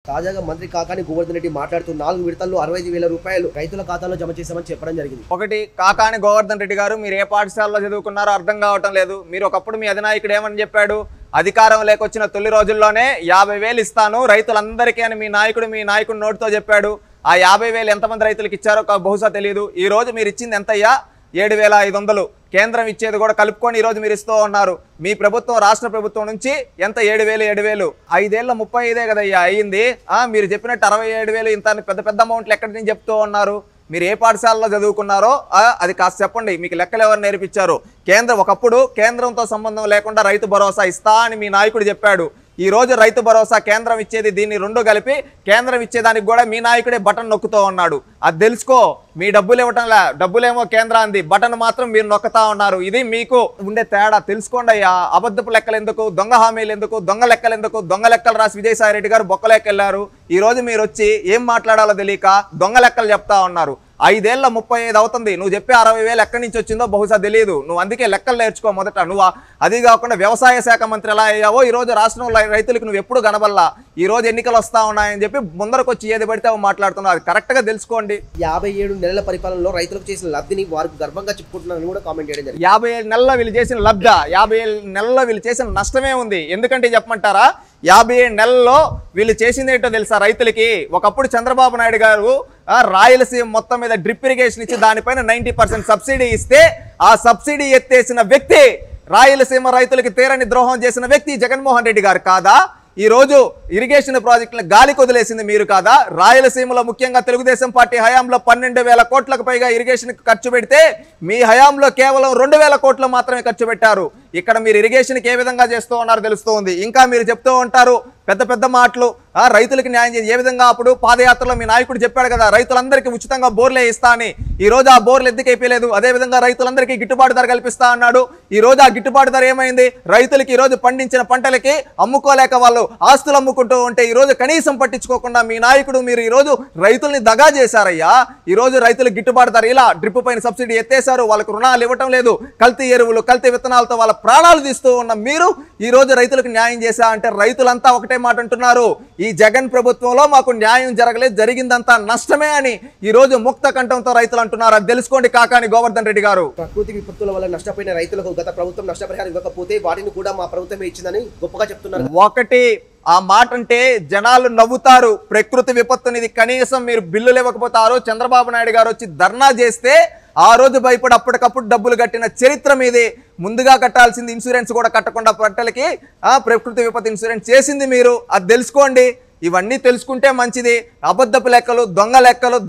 తాజాగా మంత్రి కాకాని గోవర్ధన్ రెడ్డి మాట్లాడుతూ 4 విడతల్లో 65,000 రూపాయలు రైతుల ఖాతాలో జమ చేశామని చెప్పడం జరిగింది. ఒకటి, కాకాని గోవర్ధన్ రెడ్డి గారు మీరు ఏ పాఠశాలలో చదువుకున్నారో అర్థం కావటం లేదు. మీరు ఒకప్పుడు మీ అధినాయకుడు ఏమని చెప్పాడు, అధికారం లేకొచ్చిన తొలి రోజుల్లోనే 50,000 ఇస్తాను రైతులందరికీ అని మీ నాయకుడు నోటితో చెప్పాడు. ఆ 50,000 ఎంతమంది రైతులకు ఇచ్చారో బహుశా తెలియదు. ఈ రోజు మీరు ఇచ్చింది ఎంతయ్యా? 7,500. కేంద్రం ఇచ్చేది కూడా కలుపుకొని ఈరోజు మీరు ఇస్తూ ఉన్నారు. మీ ప్రభుత్వం రాష్ట్ర ప్రభుత్వం నుంచి ఎంత 7,000 5 ఏళ్ళ 35 కదయ్యా అయ్యింది. మీరు చెప్పినట్టు 67,000 ఇంత పెద్ద అమౌంట్లు ఎక్కడి నుంచి చెప్తూ ఉన్నారు? మీరు ఏ పాఠశాలలో చదువుకున్నారో అది కాస్త చెప్పండి. మీకు లెక్కలు ఎవరు నేర్పించారు? ఒకప్పుడు కేంద్రంతో సంబంధం లేకుండా రైతు భరోసా ఇస్తా అని మీ నాయకుడు చెప్పాడు. ఈ రోజు రైతు భరోసా కేంద్రం ఇచ్చేది, దీన్ని రెండు కలిపి కేంద్రం ఇచ్చేదానికి కూడా మీ నాయకుడే బటన్ నొక్కుతూ ఉన్నాడు. అది తెలుసుకో. మీ డబ్బులు ఇవ్వటంలా, డబ్బులేమో కేంద్రాంది, బటన్ మాత్రం మీరు నొక్కుతా ఉన్నారు. ఇది మీకు ఉండే తేడా తెలుసుకోండి అయ్యా. అబద్ధపు లెక్కలు ఎందుకు, దొంగ హామీలు ఎందుకు, దొంగ లెక్కలు ఎందుకు? దొంగ లెక్కలు రాసి విజయసాయి రెడ్డి గారు బొక్కలేకెళ్లారు. ఈ రోజు మీరు వచ్చి ఏం మాట్లాడాలో తెలియక దొంగ లెక్కలు చెప్తా ఉన్నారు. 5 ఏళ్ళ 35 అవుతుంది. నువ్వు చెప్పే 60,000 ఎక్కడి నుంచి వచ్చిందో బహుశా తెలియదు. నువ్వు అందుకే లెక్కలు నేర్చుకో మొదట. నువ్వు అది కాకుండా వ్యవసాయ శాఖ మంత్రి ఎలా అయ్యావో ఈ రోజు రాష్ట్రంలో రైతులకు నువ్వు ఎప్పుడు కనబల్లా. ఈ రోజు ఎన్నికలు వస్తా ఉన్నాయని చెప్పి ముందరకు వచ్చి ఏది పడితే మాట్లాడుతున్నావు. అది కరెక్ట్ గా తెలుసుకోండి. 57 నెలల పరిపాలనలో రైతులకు చేసిన లబ్ధిని వారికి గర్వంగా చెప్పుకుంటున్నారని కూడా కామెంట్ చేయడం జరిగింది. 57 నెలల్లో వీళ్ళు చేసిన లబ్ధ, 57 నెలల్లో వీళ్ళు చేసిన నష్టమే ఉంది. ఎందుకంటే చెప్పమంటారా, 57 నెలల్లో వీళ్ళు చేసింది ఏంటో తెలుసా రైతులకి? ఒకప్పుడు చంద్రబాబు నాయుడు గారు రాయలసీమ మొత్తం మీద డ్రిప్ ఇరిగేషన్ ఇచ్చి దానిపైన 90% సబ్సిడీ ఇస్తే ఆ సబ్సిడీ ఎత్తేసిన వ్యక్తి, రాయలసీమ రైతులకి తీరని ద్రోహం చేసిన వ్యక్తి జగన్మోహన్ రెడ్డి గారు కాదా? ఈ రోజు ఇరిగేషన్ ప్రాజెక్టులను గాలికి వదిలేసింది మీరు కాదా? రాయలసీమలో ముఖ్యంగా తెలుగుదేశం పార్టీ హయాంలో 12,000 కోట్లకు పైగా ఇరిగేషన్ ఖర్చు పెడితే మీ హయాంలో కేవలం 2,000 కోట్లు మాత్రమే ఖర్చు పెట్టారు. ఇక్కడ మీరు ఇరిగేషన్కి ఏ విధంగా చేస్తూ ఉన్నారో తెలుస్తోంది. ఇంకా మీరు చెప్తూ ఉంటారు పెద్ద మాటలు, రైతులకు న్యాయం చేసి ఏ విధంగా. అప్పుడు పాదయాత్రలో మీ నాయకుడు చెప్పాడు కదా, రైతులందరికీ ఉచితంగా బోర్లే ఇస్తా అని. ఈ రోజు ఆ బోర్లు ఎందుకు అయిపోలేదు? అదేవిధంగా రైతులందరికీ గిట్టుబాటు ధర కల్పిస్తా అన్నాడు. ఈ రోజు ఆ గిట్టుబాటు ధర ఏమైంది? రైతులకి ఈ రోజు పండించిన పంటలకి అమ్ముకోలేక వాళ్ళు ఆస్తులు అమ్ముకుంటూ ఉంటే ఈ రోజు కనీసం పట్టించుకోకుండా మీ నాయకుడు మీరు ఈ రోజు రైతుల్ని దగా చేశారయ్యా. ఈ రోజు రైతులకు గిట్టుబాటు ధర ఇలా డ్రిప్ పైన సబ్సిడీ ఎత్తేసారు. వాళ్ళకు రుణాలు ఇవ్వటం లేదు. కల్తీ ఎరువులు, కల్తీ విత్తనాలతో వాళ్ళ ప్రాణాలు తీస్తూ ఉన్న మీరు ఈ రోజు రైతులకు న్యాయం చేశా అంటే రైతులంతా ఒకటే మాట అంటున్నారు, ఈ జగన్ ప్రభుత్వంలో మాకు న్యాయం జరగలేదు, జరిగిందంతా నష్టమే అని ఈ రోజు ముక్త కంఠంతో రైతులు అంటున్నారు. అది తెలుసుకోండి కాకాని గోవర్ధన్ రెడ్డి గారు. ప్రకృతి విపత్తుల వల్ల నష్టపోయిన రైతులకు గత ప్రభుత్వం నష్టపరిహారం ఇవ్వకపోతే వాటిని కూడా మా ప్రభుత్వమే ఇచ్చిందని గొప్పగా చెప్తున్నారు. ఒకటి, ఆ మాట అంటే జనాలు నవ్వుతారు. ప్రకృతి విపత్తునిది కనీసం మీరు బిల్లులు ఇవ్వకపోతే ఆ రోజు చంద్రబాబు నాయుడు గారు వచ్చి ధర్నా చేస్తే ఆ రోజు భయపడి అప్పటికప్పుడు డబ్బులు కట్టిన చరిత్ర మీదే. ముందుగా కట్టాల్సింది ఇన్సూరెన్స్ కూడా కట్టకుండా పంటలకి ప్రకృతి విపత్తు ఇన్సూరెన్స్ చేసింది మీరు. అది తెలుసుకోండి. ఇవన్నీ తెలుసుకుంటే మంచిది. అబద్ధపు లెక్కలు,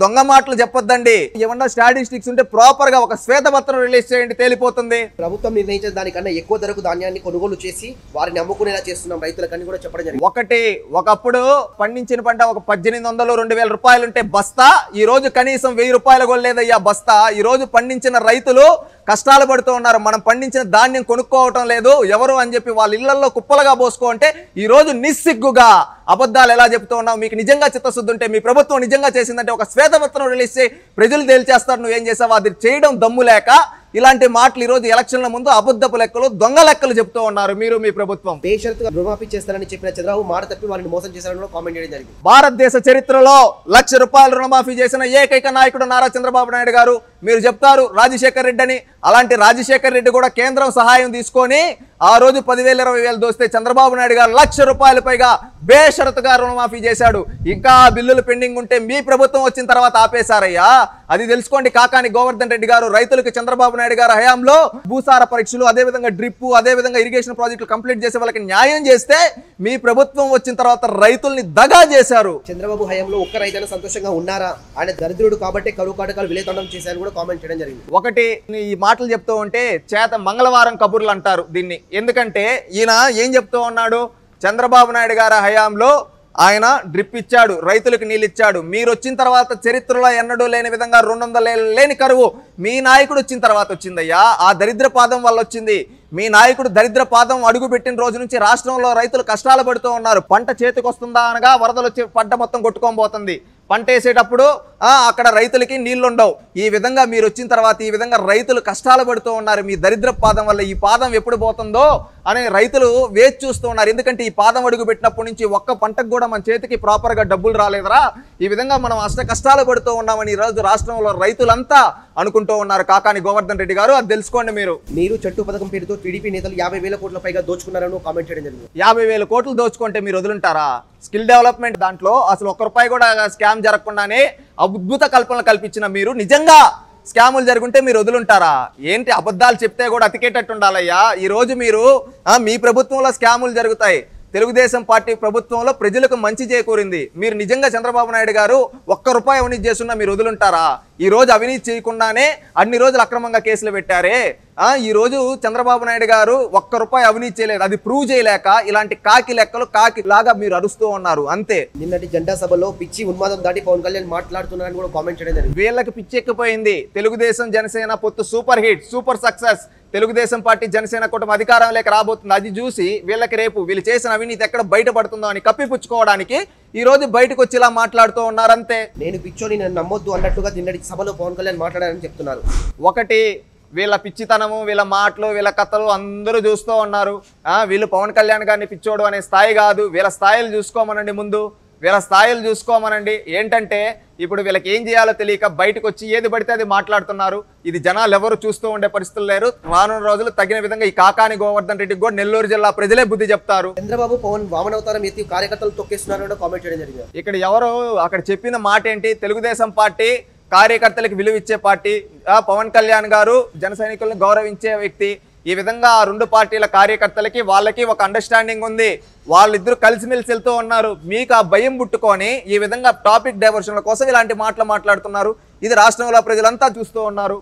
దొంగ మాటలు చెప్పొద్దండి. ఏమన్నా స్టాటిస్టిక్స్ ఉంటే ప్రాపర్ గా ఒక శ్వేతపత్రం రిలీజ్ చేయండి, తేలిపోతుంది. ప్రభుత్వం నిర్ణయించిన దానికన్నా ఎక్కువ ధరకు ధాన్యాన్ని కొనుగోలు చేసి వారిని అమ్ముకునేలా చేస్తున్నాం రైతులకని కూడా చెప్పడం జరిగింది. ఒకటి, ఒకప్పుడు పండించిన పంట ఒక 1,800 2,000 రూపాయలు ఉంటే బస్తా, ఈ రోజు కనీసం 1,000 రూపాయలు కొనలేదయ్యా బస్తా. ఈ రోజు పండించిన రైతులు కష్టాలు పడుతూ ఉన్నారు. మనం పండించిన ధాన్యం కొనుక్కోవటం లేదు ఎవరు అని చెప్పి వాళ్ళ ఇళ్లలో కుప్పలుగా పోసుకోంటే ఈ రోజు నిస్సిగ్గుగా అబద్ధాలు ఎలా చెప్తూ ఉన్నావు? మీకు నిజంగా చిత్తశుద్ధి ఉంటే, మీ ప్రభుత్వం నిజంగా చేసిందంటే ఒక శ్వేతపత్రం రిలీజ్ చేసి ప్రజలు తేల్చేస్తారు నువ్వేం చేసావు. అది చేయడం దమ్ము లేక ఇలాంటి మాటలు ఈ రోజు ఎలక్షన్ల ముందు అబద్ధపు లెక్కలు, దొంగ లెక్కలు చెప్తూ ఉన్నారు మీరు, మీ ప్రభుత్వం. బేషరతుగా రుణమాఫీ చేస్తారని చెప్పిన చంద్రబాబు మాట తప్పి వారిని మోసం చేశారని కామెంట్ చేయడం జరిగింది. భారతదేశ చరిత్రలో 1,00,000 రూపాయలు రుణమాఫీ చేసిన ఏకైక నాయకుడు నారా చంద్రబాబు నాయుడు గారు. మీరు చెప్తారు రాజశేఖర్ రెడ్డి అని. అలాంటి రాజశేఖర్ రెడ్డి కూడా కేంద్రం సహాయం తీసుకొని ఆ రోజు 10,000 20,000 దోస్తే చంద్రబాబు నాయుడు గారు 1,00,000 రూపాయలు పైగా బేషరతుగా రుణమాఫీ చేశాడు. ఇంకా బిల్లులు పెండింగ్ ఉంటే మీ ప్రభుత్వం వచ్చిన తర్వాత ఆపేశారయ్యా. అది తెలుసుకోండి కాకాని గోవర్ధన్ రెడ్డి గారు. రైతులకు చంద్రబాబు నాయుడు గారు హయాంలో భూసార పరీక్షలు, అదేవిధంగా డ్రిప్, అదేవిధంగా ఇరిగేషన్ ప్రాజెక్టులు కంప్లీట్ చేసే వాళ్ళకి న్యాయం చేస్తే మీ ప్రభుత్వం వచ్చిన తర్వాత రైతుల్ని దగా చేశారు. చంద్రబాబు హయాంలో ఒక్క రైతైనా సంతోషంగా ఉన్నారా? ఆయన దరిద్రుడు కాబట్టి కరువు కాటకాలు విలేతండం చేశారని కూడా కామెంట్ చేయడం జరిగింది. ఒకటి, ఈ మాటలు చెప్తూ ఉంటే మంగళవారం కబుర్లు అంటారు దీన్ని. ఎందుకంటే ఈయన ఏం చెప్తూ ఉన్నాడు, చంద్రబాబు నాయుడు గారి హయాంలో ఆయన డ్రిప్ ఇచ్చాడు, రైతులకు నీళ్ళు ఇచ్చాడు. మీరు వచ్చిన తర్వాత చరిత్రలో ఎన్నడూ లేని విధంగా 200 ఏళ్ళు లేని కరువు మీ నాయకుడు వచ్చిన తర్వాత వచ్చిందయ్యా. ఆ దరిద్ర పాదం వల్ల వచ్చింది. మీ నాయకుడు దరిద్ర పాదం అడుగు పెట్టిన రోజు నుంచి రాష్ట్రంలో రైతులు కష్టాలు పడుతూ ఉన్నారు. పంట చేతికి వస్తుందా అనగా వరదలు వచ్చి పంట మొత్తం కొట్టుకొని పోతుంది. పంట వేసేటప్పుడు అక్కడ రైతులకి నీళ్లుండవు. ఈ విధంగా మీరు వచ్చిన తర్వాత ఈ విధంగా రైతులు కష్టాలు పడుతూ ఉన్నారు. మీ దరిద్ర పాదం వల్ల ఈ పాదం ఎప్పుడు పోతుందో అని రైతులు వేచి చూస్తూ ఉన్నారు. ఎందుకంటే ఈ పాదం అడుగు పెట్టినప్పటి నుంచి ఒక్క పంటకు కూడా మన చేతికి ప్రాపర్గా డబ్బులు రాలేదురా, ఈ విధంగా మనం అష్ట కష్టాలు పడుతూ ఉన్నామని ఈరోజు రాష్ట్రంలో రైతులంతా అనుకుంటూ ఉన్నారు. కాకాని గోవర్ధన్ రెడ్డి గారు, అది తెలుసుకోండి. మీరు చెట్టు పథకం పేరుతో టీడీపీ నేతలు 50,000 కోట్ల పైగా దోచుకున్నారని కామెంట్ చేయడం జరిగింది. 50,000 కోట్లు దోచుకుంటే మీరు వదులుంటారా? స్కిల్ డెవలప్మెంట్ దాంట్లో అసలు ₹1 కూడా స్కామ్ జరగకుండానే అద్భుత కల్పనలు కల్పించిన మీరు నిజంగా స్కాములు జరుగుంటే మీరు వదులుంటారా? ఏంటి అబద్ధాలు చెప్తే కూడా అతికేటట్టు ఉండాలయ్యా. ఈరోజు మీరు మీ ప్రభుత్వంలో స్కాములు జరుగుతాయి. తెలుగుదేశం పార్టీ ప్రభుత్వంలో ప్రజలకు మంచి చేకూరింది. మీరు నిజంగా చంద్రబాబు నాయుడు గారు ₹1 అవినీతి చేస్తున్నా మీరు వదులుంటారా? ఈ రోజు అవినీతి చేయకుండానే అన్ని రోజులు అక్రమంగా కేసులు పెట్టారే. ఈ రోజు చంద్రబాబు నాయుడు గారు ₹1 అవినీతి చేయలేదు. అది ప్రూవ్ చేయలేక ఇలాంటి కాకి లెక్కలు కాకి లాగా మీరు అరుస్తూ ఉన్నారు అంతే. నిన్నటి జెండా సభలో పిచ్చి ఉన్మాదం దాటి పవన్ కళ్యాణ్ మాట్లాడుతున్నారని కూడా కామెంట్ చేయడం జరిగింది. వీళ్ళకి పిచ్చి ఎక్కిపోయింది. తెలుగుదేశం జనసేన పొత్తు super hit, super success. Telugu Desam party Janasena కూటమి అధికారంలోకి రాబోతుంది. అది చూసి వీళ్ళకి రేపు వీళ్ళు చేసిన అవినీతి ఎక్కడ బయటపడుతుందో అని కప్పిపుచ్చుకోవడానికి ఈ రోజు బయటకు వచ్చి ఇలా మాట్లాడుతూ ఉన్నారంతే. నేను పిచ్చోని నన్ను నమ్మొద్దు అన్నట్టుగా నిన్నటి సభలో పవన్ కళ్యాణ్ మాట్లాడారని చెప్తున్నారు. ఒకటి వీళ్ళ పిచ్చితనము, వీళ్ళ మాటలు, వీళ్ళ కథలు అందరూ చూస్తూ ఉన్నారు. వీళ్ళు పవన్ కళ్యాణ్ గారిని పిచ్చోడు అనే స్థాయి కాదు. వీళ్ళ స్థాయిలు చూసుకోమనండి, ముందు వీళ్ళ స్థాయిలు చూసుకోమనండి. ఏంటంటే ఇప్పుడు వీళ్ళకి ఏం చేయాలో తెలియక బయటకు వచ్చి ఏది పడితే అది మాట్లాడుతున్నారు. ఇది జనాలు ఎవరు చూస్తూ ఉండే పరిస్థితులు లేరు. రానున్న రోజులు తగిన విధంగా ఈ కాకాని గోవర్ధన్ రెడ్డికి కూడా నెల్లూరు జిల్లా ప్రజలే బుద్ధి చెప్తారు. చంద్రబాబు పవన్ వామనవతారం ఎత్తి కార్యకర్తలు తొక్కేస్తున్నారు కామెంట్ చేయడం జరిగింది. ఇక్కడ ఎవరు అక్కడ చెప్పిన మాట ఏంటి? తెలుగుదేశం పార్టీ కార్యకర్తలకు విలువ ఇచ్చే పార్టీ. పవన్ కళ్యాణ్ గారు జన సైనికులను గౌరవించే వ్యక్తి. ఈ విధంగా 2 పార్టీల కార్యకర్తలకి వాళ్ళకి ఒక అండర్స్టాండింగ్ ఉంది. వాళ్ళిద్దరూ కలిసిమెలిసి వెళ్తూ ఉన్నారు. మీకు ఆ భయం పుట్టుకొని ఈ విధంగా టాపిక్ డైవర్షన్ల కోసం ఇలాంటి మాటలు మాట్లాడుతున్నారు. ఇది రాష్ట్రంలో ప్రజలంతా చూస్తూ ఉన్నారు.